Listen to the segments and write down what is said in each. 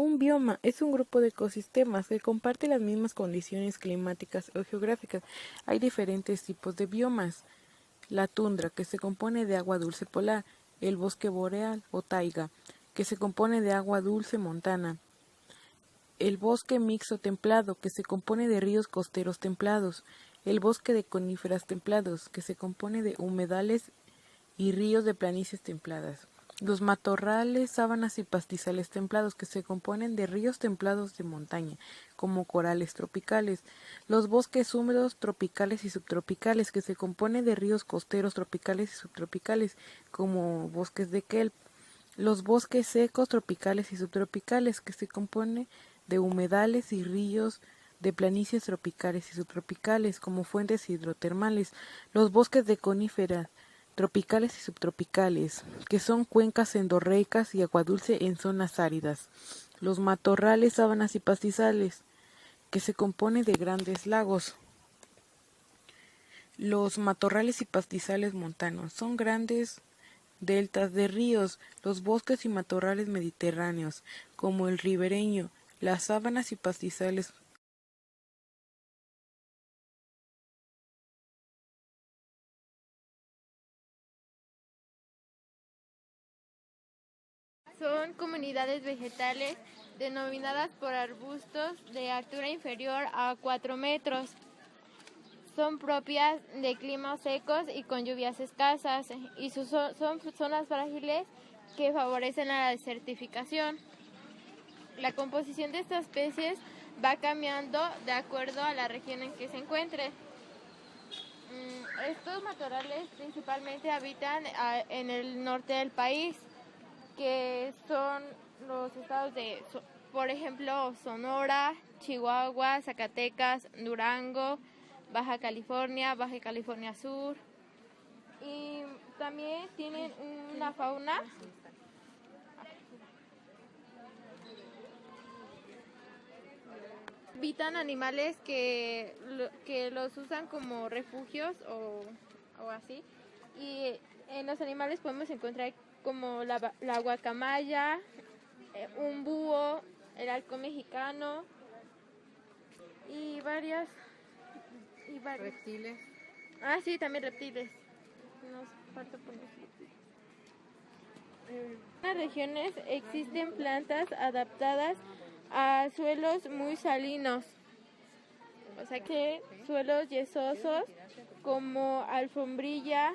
Un bioma es un grupo de ecosistemas que comparte las mismas condiciones climáticas o geográficas. Hay diferentes tipos de biomas. La tundra, que se compone de agua dulce polar, el bosque boreal o taiga, que se compone de agua dulce montana, el bosque mixto templado, que se compone de ríos costeros templados, el bosque de coníferas templados, que se compone de humedales y ríos de planicies templadas. Los matorrales, sabanas y pastizales templados que se componen de ríos templados de montaña, como corales tropicales. Los bosques húmedos tropicales y subtropicales que se componen de ríos costeros tropicales y subtropicales, como bosques de kelp. Los bosques secos tropicales y subtropicales que se componen de humedales y ríos de planicies tropicales y subtropicales, como fuentes hidrotermales. Los bosques de coníferas tropicales y subtropicales, que son cuencas endorreicas y agua dulce en zonas áridas. Los matorrales, sabanas y pastizales, que se componen de grandes lagos. Los matorrales y pastizales montanos son grandes deltas de ríos. Los bosques y matorrales mediterráneos, como el ribereño, las sabanas y pastizales. Son comunidades vegetales denominadas por arbustos de altura inferior a 4 metros. Son propias de climas secos y con lluvias escasas y son zonas frágiles que favorecen a la desertificación. La composición de estas especies va cambiando de acuerdo a la región en que se encuentre. Estos matorrales principalmente habitan en el norte del país, que son los estados de, por ejemplo, Sonora, Chihuahua, Zacatecas, Durango, Baja California Sur. Y también tienen una fauna habitan animales que los usan como refugios o así. Y en los animales podemos encontrar como la guacamaya, un búho, el halcón mexicano y varias. Reptiles. Ah, sí, también reptiles. Nos falta poner. En las regiones existen plantas adaptadas a suelos muy salinos, o sea que suelos yesosos como alfombrilla,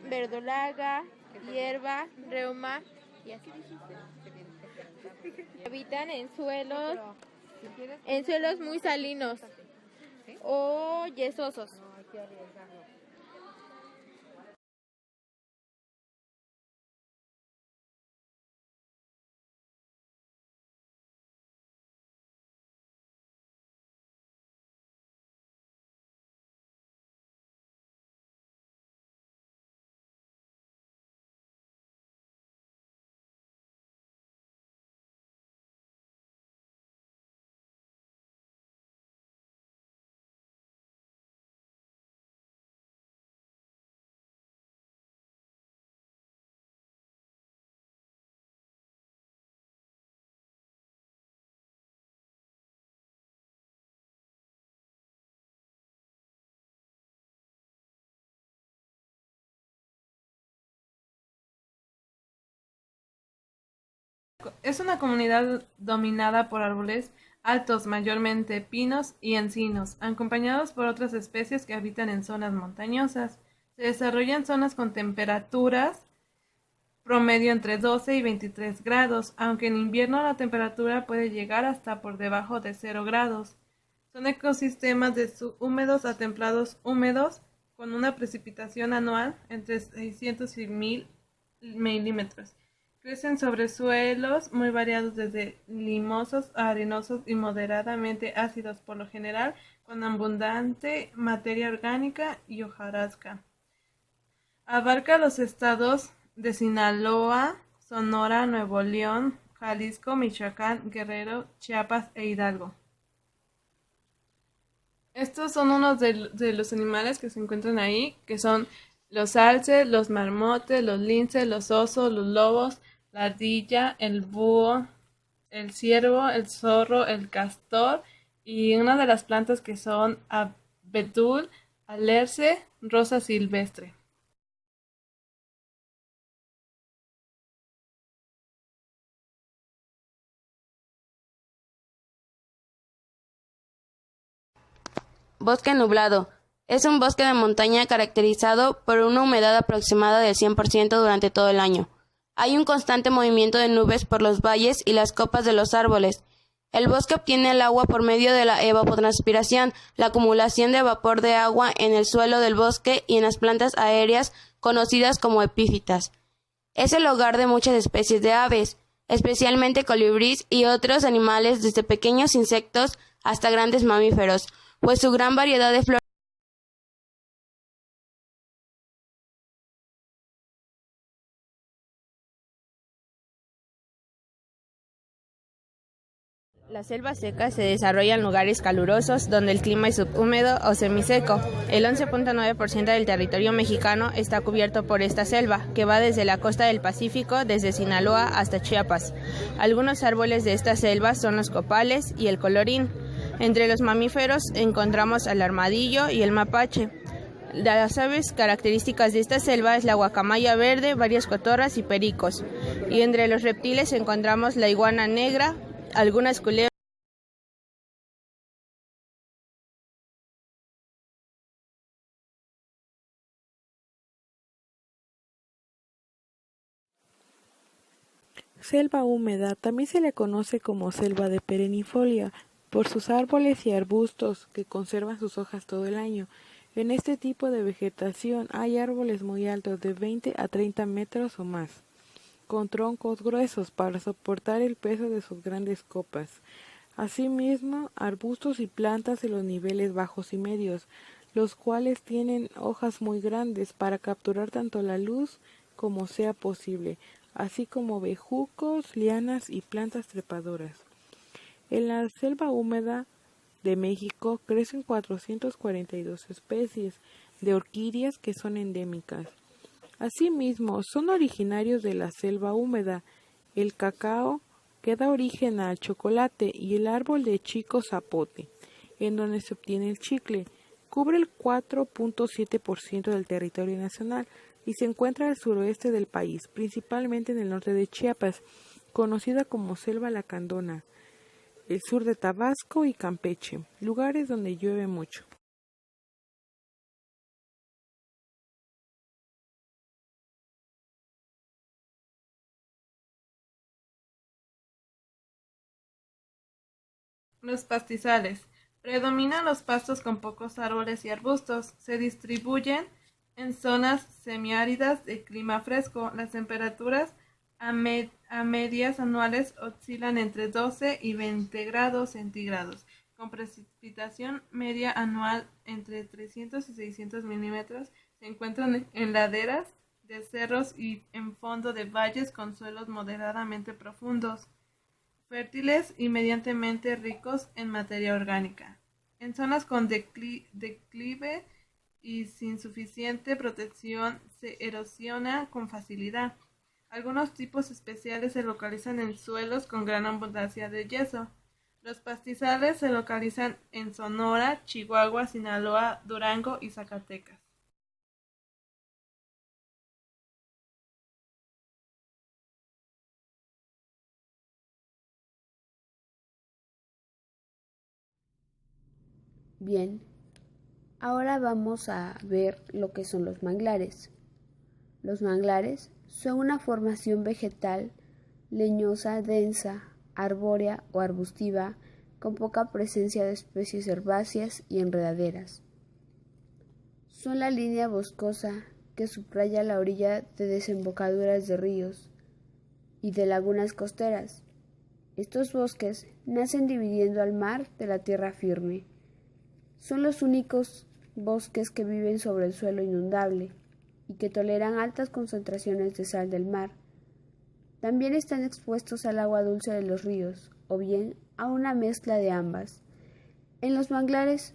verdolaga, hierba, reuma y así. Habitan en suelos muy salinos o yesosos. Es una comunidad dominada por árboles altos, mayormente pinos y encinos, acompañados por otras especies que habitan en zonas montañosas. Se desarrolla en zonas con temperaturas promedio entre 12 y 23 grados, aunque en invierno la temperatura puede llegar hasta por debajo de 0 grados. Son ecosistemas de subhúmedos a templados húmedos, con una precipitación anual entre 600 y 1000 milímetros. Crecen sobre suelos muy variados, desde limosos a arenosos y moderadamente ácidos, por lo general con abundante materia orgánica y hojarasca. Abarca los estados de Sinaloa, Sonora, Nuevo León, Jalisco, Michoacán, Guerrero, Chiapas e Hidalgo. Estos son unos de los animales que se encuentran ahí, que son los alces, los marmotes, los linces, los osos, los lobos, la ardilla, el búho, el ciervo, el zorro, el castor y una de las plantas que son abedul, alerce, rosa silvestre. Bosque nublado. Es un bosque de montaña caracterizado por una humedad aproximada del 100% durante todo el año. Hay un constante movimiento de nubes por los valles y las copas de los árboles. El bosque obtiene el agua por medio de la evapotranspiración, la acumulación de vapor de agua en el suelo del bosque y en las plantas aéreas conocidas como epífitas. Es el hogar de muchas especies de aves, especialmente colibríes y otros animales desde pequeños insectos hasta grandes mamíferos, pues su gran variedad de flores. La selva seca se desarrolla en lugares calurosos donde el clima es subhúmedo o semiseco. El 11.9% del territorio mexicano está cubierto por esta selva, que va desde la costa del Pacífico, desde Sinaloa hasta Chiapas. Algunos árboles de esta selva son los copales y el colorín. Entre los mamíferos encontramos al armadillo y el mapache. Las aves características de esta selva es la guacamaya verde, varias cotorras y pericos. Y entre los reptiles encontramos la iguana negra, algunas culebras. Selva húmeda también se le conoce como selva de perennifolia por sus árboles y arbustos que conservan sus hojas todo el año. En este tipo de vegetación hay árboles muy altos de 20 a 30 metros o más, con troncos gruesos para soportar el peso de sus grandes copas. Asimismo, arbustos y plantas en los niveles bajos y medios, los cuales tienen hojas muy grandes para capturar tanto la luz como sea posible, así como bejucos, lianas y plantas trepadoras. En la selva húmeda de México crecen 442 especies de orquídeas que son endémicas. Asimismo, son originarios de la selva húmeda el cacao, que da origen al chocolate, y el árbol de chico zapote, en donde se obtiene el chicle. Cubre el 4.7% del territorio nacional y se encuentra al suroeste del país, principalmente en el norte de Chiapas, conocida como selva lacandona, el sur de Tabasco y Campeche, lugares donde llueve mucho. Los pastizales. Predominan los pastos con pocos árboles y arbustos. Se distribuyen en zonas semiáridas de clima fresco. Las temperaturas a medias anuales oscilan entre 12 y 20 grados centígrados, con precipitación media anual entre 300 y 600 milímetros. Se encuentran en laderas de cerros y en fondo de valles con suelos moderadamente profundos, fértiles y medianamente ricos en materia orgánica. En zonas con declive y sin suficiente protección se erosiona con facilidad. Algunos tipos especiales se localizan en suelos con gran abundancia de yeso. Los pastizales se localizan en Sonora, Chihuahua, Sinaloa, Durango y Zacatecas. Bien, ahora vamos a ver lo que son los manglares. Los manglares son una formación vegetal leñosa, densa, arbórea o arbustiva, con poca presencia de especies herbáceas y enredaderas. Son la línea boscosa que subraya la orilla de desembocaduras de ríos y de lagunas costeras. Estos bosques nacen dividiendo al mar de la tierra firme. Son los únicos bosques que viven sobre el suelo inundable y que toleran altas concentraciones de sal del mar. También están expuestos al agua dulce de los ríos, o bien a una mezcla de ambas. En los manglares,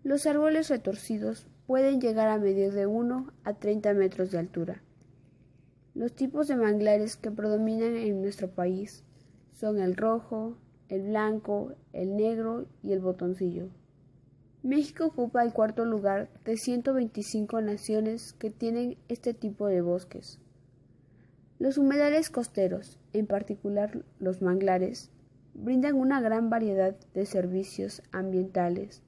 los árboles retorcidos pueden llegar a medir de 1 a 30 metros de altura. Los tipos de manglares que predominan en nuestro país son el rojo, el blanco, el negro y el botoncillo. México ocupa el cuarto lugar de 125 naciones que tienen este tipo de bosques. Los humedales costeros, en particular los manglares, brindan una gran variedad de servicios ambientales.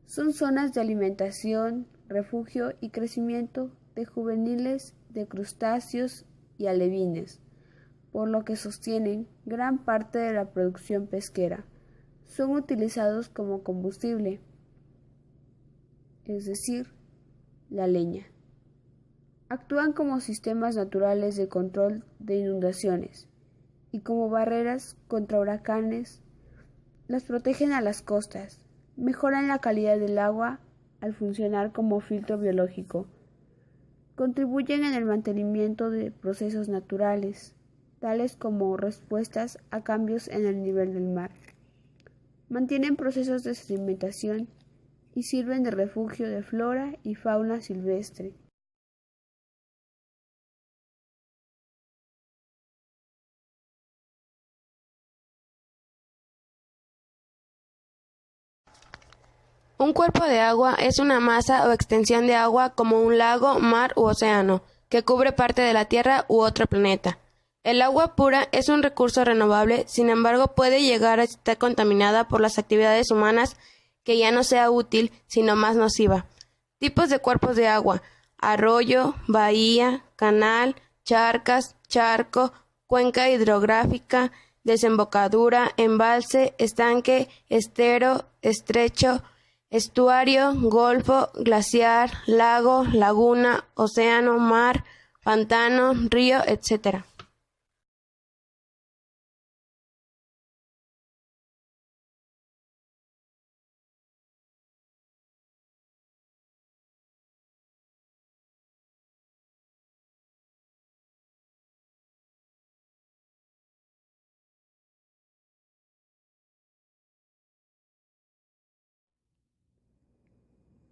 Son zonas de alimentación, refugio y crecimiento de juveniles de crustáceos y alevines, por lo que sostienen gran parte de la producción pesquera. Son utilizados como combustible, es decir, la leña. Actúan como sistemas naturales de control de inundaciones y como barreras contra huracanes. Las protegen a las costas, mejoran la calidad del agua al funcionar como filtro biológico, contribuyen en el mantenimiento de procesos naturales, tales como respuestas a cambios en el nivel del mar. Mantienen procesos de sedimentación y sirven de refugio de flora y fauna silvestre. Un cuerpo de agua es una masa o extensión de agua como un lago, mar u océano, que cubre parte de la Tierra u otro planeta. El agua pura es un recurso renovable, sin embargo puede llegar a estar contaminada por las actividades humanas que ya no sea útil, sino más nociva. Tipos de cuerpos de agua: arroyo, bahía, canal, charcas, charco, cuenca hidrográfica, desembocadura, embalse, estanque, estero, estrecho, estuario, golfo, glaciar, lago, laguna, océano, mar, pantano, río, etc.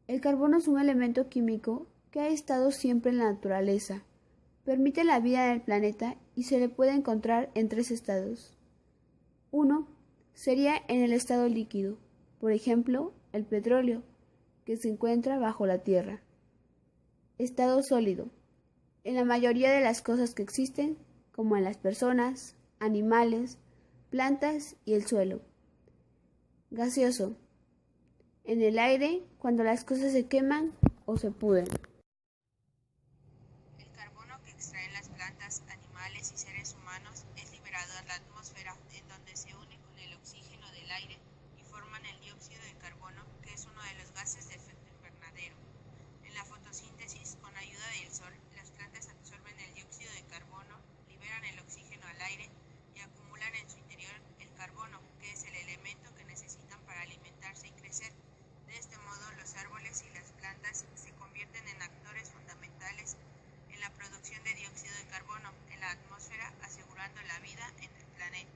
El carbono es un elemento químico que ha estado siempre en la naturaleza. Permite la vida en el planeta y se le puede encontrar en 3 estados. 1. Sería en el estado líquido, por ejemplo, el petróleo, que se encuentra bajo la tierra. Estado sólido, en la mayoría de las cosas que existen, como en las personas, animales, plantas y el suelo. Gaseoso, en el aire cuando las cosas se queman o se pudren. El carbono que extraen las plantas, animales y seres humanos es liberado a la atmósfera, en donde se une con el oxígeno del aire y forman el dióxido de carbono, que es uno de los gases de efecto invernadero. En la fotosíntesis, con ayuda del sol, las plantas absorben el dióxido de carbono, liberan el oxígeno al aire y acumulan en su interior el carbono, que es el elemento que necesitan para alimentarse y crecer. De este modo, los árboles y las plantas se convierten en actores fundamentales en la producción de dióxido de carbono en la atmósfera, asegurando la vida en el planeta.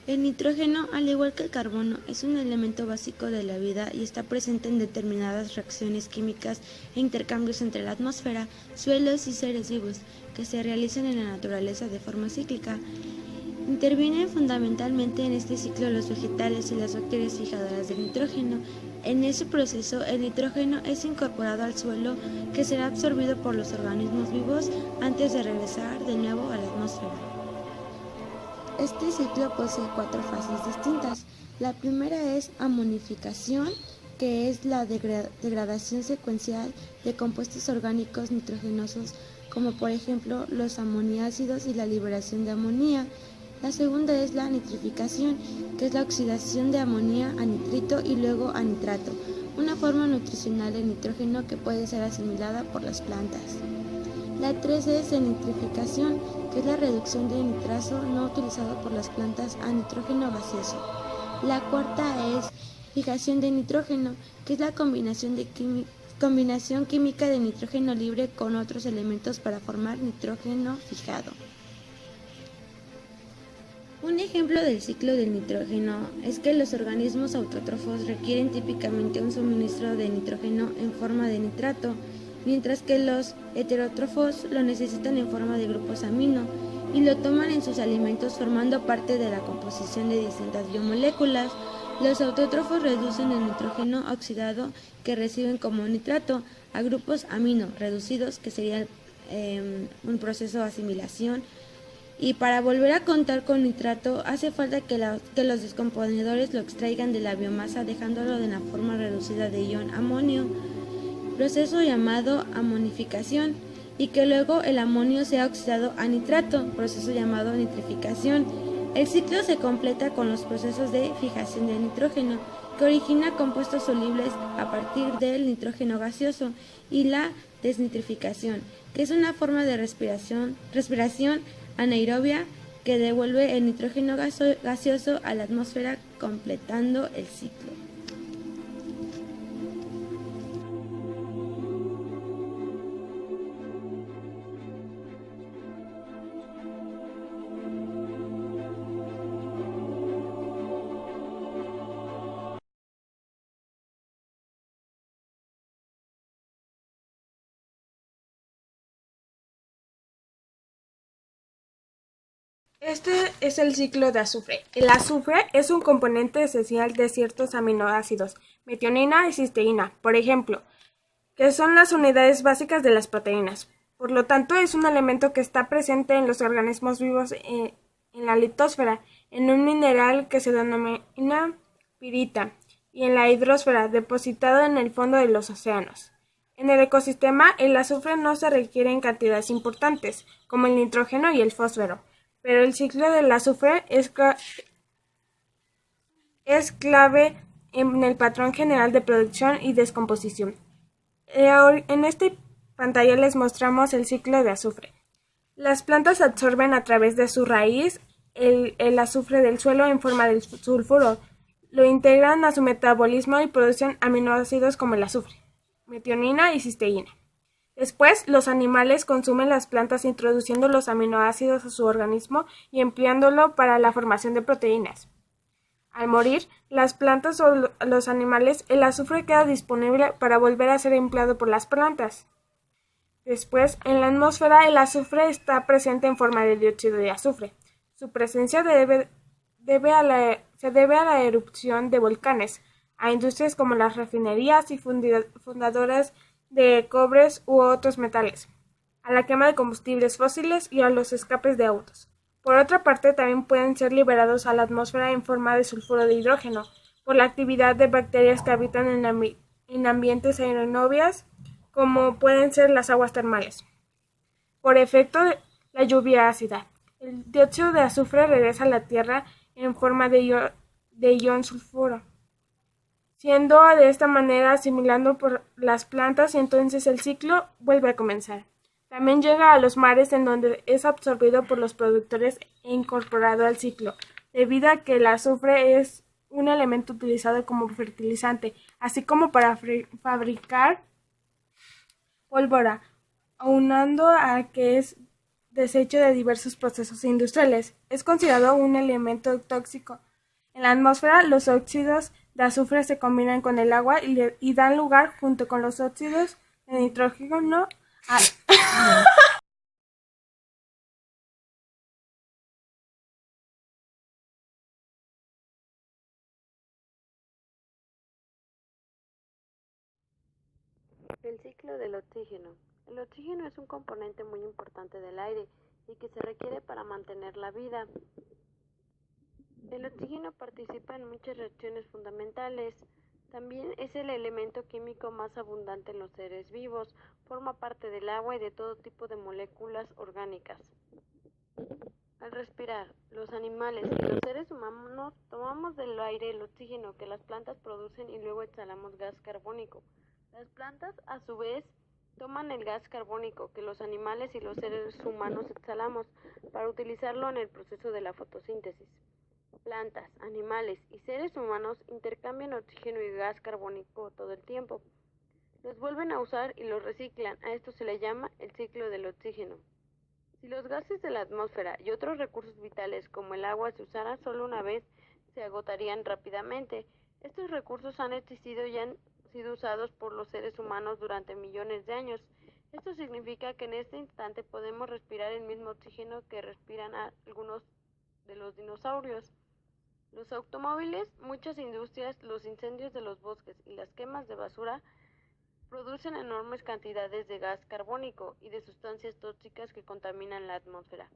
El nitrógeno, al igual que el carbono, es un elemento básico de la vida y está presente en determinadas reacciones químicas e intercambios entre la atmósfera, suelos y seres vivos, que se realizan en la naturaleza de forma cíclica. Intervienen fundamentalmente en este ciclo los vegetales y las bacterias fijadoras del nitrógeno. En ese proceso, el nitrógeno es incorporado al suelo, que será absorbido por los organismos vivos antes de regresar de nuevo a la atmósfera. Este ciclo posee 4 fases distintas. La primera es amonificación, que es la degradación secuencial de compuestos orgánicos nitrogenosos, como por ejemplo los aminoácidos y la liberación de amonía. La segunda es la nitrificación, que es la oxidación de amonía a nitrito y luego a nitrato, una forma nutricional de nitrógeno que puede ser asimilada por las plantas. La 3 es denitrificación, que es la reducción de nitrato no utilizado por las plantas a nitrógeno gaseoso. La cuarta es fijación de nitrógeno, que es la combinación de combinación química de nitrógeno libre con otros elementos para formar nitrógeno fijado. Un ejemplo del ciclo del nitrógeno es que los organismos autótrofos requieren típicamente un suministro de nitrógeno en forma de nitrato, mientras que los heterótrofos lo necesitan en forma de grupos amino y lo toman en sus alimentos formando parte de la composición de distintas biomoléculas. Los autótrofos reducen el nitrógeno oxidado que reciben como nitrato a grupos amino reducidos, que sería un proceso de asimilación. Y para volver a contar con nitrato hace falta que los descomponedores lo extraigan de la biomasa dejándolo en la forma reducida de ion amonio, proceso llamado amonificación, y que luego el amonio sea oxidado a nitrato, proceso llamado nitrificación. El ciclo se completa con los procesos de fijación de nitrógeno, que origina compuestos solubles a partir del nitrógeno gaseoso, y la desnitrificación, que es una forma de respiración anaerobia que devuelve el nitrógeno gaseoso a la atmósfera, completando el ciclo. Este es el ciclo de azufre. El azufre es un componente esencial de ciertos aminoácidos, metionina y cisteína, por ejemplo, que son las unidades básicas de las proteínas. Por lo tanto, es un elemento que está presente en los organismos vivos en la litosfera, en un mineral que se denomina pirita, y en la hidrosfera, depositado en el fondo de los océanos. En el ecosistema, el azufre no se requiere en cantidades importantes, como el nitrógeno y el fósforo, pero el ciclo del azufre es clave en el patrón general de producción y descomposición. En esta pantalla les mostramos el ciclo de azufre. Las plantas absorben a través de su raíz el azufre del suelo en forma de sulfuro, lo integran a su metabolismo y producen aminoácidos como el azufre, metionina y cisteína. Después, los animales consumen las plantas introduciendo los aminoácidos a su organismo y empleándolo para la formación de proteínas. Al morir, las plantas o los animales, el azufre queda disponible para volver a ser empleado por las plantas. Después, en la atmósfera, el azufre está presente en forma de dióxido de azufre. Su presencia se debe a la erupción de volcanes, a industrias como las refinerías y fundadoras de cobres u otros metales, a la quema de combustibles fósiles y a los escapes de autos. Por otra parte, también pueden ser liberados a la atmósfera en forma de sulfuro de hidrógeno por la actividad de bacterias que habitan en ambientes aeronaves, como pueden ser las aguas termales. Por efecto de la lluvia ácida, el dióxido de azufre regresa a la Tierra en forma de ion sulfuro, siendo de esta manera asimilando por las plantas, y entonces el ciclo vuelve a comenzar. También llega a los mares, en donde es absorbido por los productores e incorporado al ciclo, debido a que el azufre es un elemento utilizado como fertilizante, así como para fabricar pólvora, aunando a que es desecho de diversos procesos industriales. Es considerado un elemento tóxico. En la atmósfera, los óxidos de azufre se combinan con el agua y dan lugar, junto con los óxidos de nitrógeno, a El ciclo del oxígeno. El oxígeno es un componente muy importante del aire y que se requiere para mantener la vida. El oxígeno participa en muchas reacciones fundamentales. También es el elemento químico más abundante en los seres vivos. Forma parte del agua y de todo tipo de moléculas orgánicas. Al respirar, los animales y los seres humanos tomamos del aire el oxígeno que las plantas producen y luego exhalamos gas carbónico. Las plantas, a su vez, toman el gas carbónico que los animales y los seres humanos exhalamos para utilizarlo en el proceso de la fotosíntesis. Plantas, animales y seres humanos intercambian oxígeno y gas carbónico todo el tiempo. Los vuelven a usar y los reciclan. A esto se le llama el ciclo del oxígeno. Si los gases de la atmósfera y otros recursos vitales como el agua se usaran solo una vez, se agotarían rápidamente. Estos recursos han existido y han sido usados por los seres humanos durante millones de años. Esto significa que en este instante podemos respirar el mismo oxígeno que respiran algunos de los dinosaurios. Los automóviles, muchas industrias, los incendios de los bosques y las quemas de basura producen enormes cantidades de gas carbónico y de sustancias tóxicas que contaminan la atmósfera.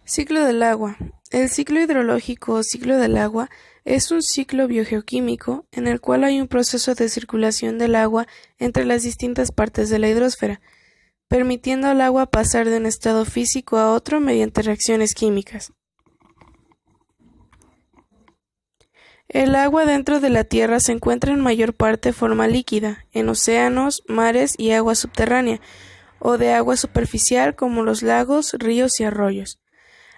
Ciclo del agua. El ciclo hidrológico o ciclo del agua es un ciclo biogeoquímico en el cual hay un proceso de circulación del agua entre las distintas partes de la hidrosfera, permitiendo al agua pasar de un estado físico a otro mediante reacciones químicas. El agua dentro de la Tierra se encuentra en mayor parte forma líquida, en océanos, mares y agua subterránea, o de agua superficial como los lagos, ríos y arroyos.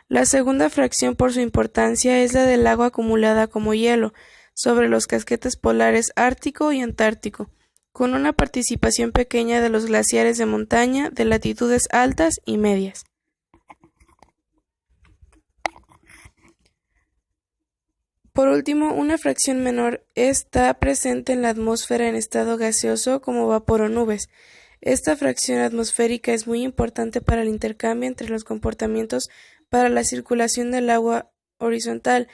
La segunda fracción por su importancia es la del agua acumulada como hielo sobre los casquetes polares ártico y antártico, con una participación pequeña de los glaciares de montaña de latitudes altas y medias. Por último, una fracción menor está presente en la atmósfera en estado gaseoso como vapor o nubes. Esta fracción atmosférica es muy importante para el intercambio entre los comportamientos para la circulación del agua horizontal,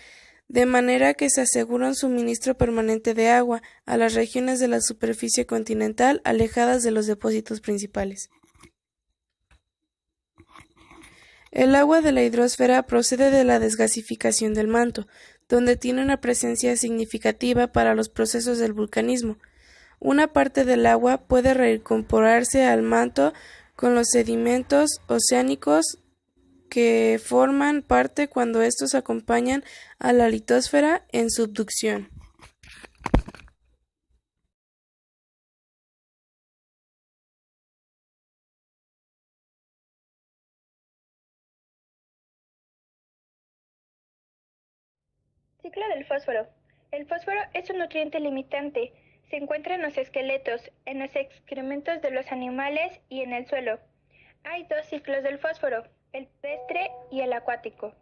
de manera que se asegura un suministro permanente de agua a las regiones de la superficie continental alejadas de los depósitos principales. El agua de la hidrosfera procede de la desgasificación del manto, donde tiene una presencia significativa para los procesos del vulcanismo. Una parte del agua puede reincorporarse al manto con los sedimentos oceánicos que forman parte cuando estos acompañan a la litosfera en subducción. Ciclo del fósforo. El fósforo es un nutriente limitante. Se encuentra en los esqueletos, en los excrementos de los animales y en el suelo. Hay dos ciclos del fósforo, el terrestre y el acuático.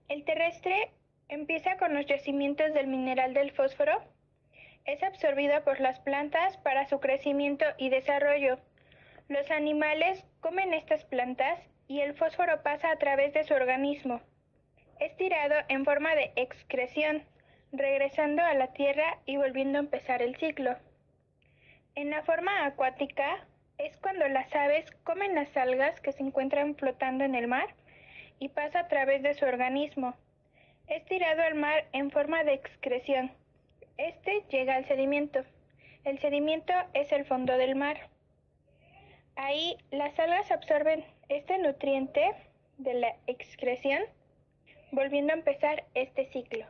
El terrestre empieza con los yacimientos del mineral del fósforo. Es absorbido por las plantas para su crecimiento y desarrollo. Los animales comen estas plantas y el fósforo pasa a través de su organismo. Es tirado en forma de excreción, regresando a la tierra y volviendo a empezar el ciclo. En la forma acuática es cuando las aves comen las algas que se encuentran flotando en el mar y pasa a través de su organismo. Es tirado al mar en forma de excreción. Este llega al sedimento. El sedimento es el fondo del mar. Ahí las algas absorben este nutriente de la excreción, volviendo a empezar este ciclo.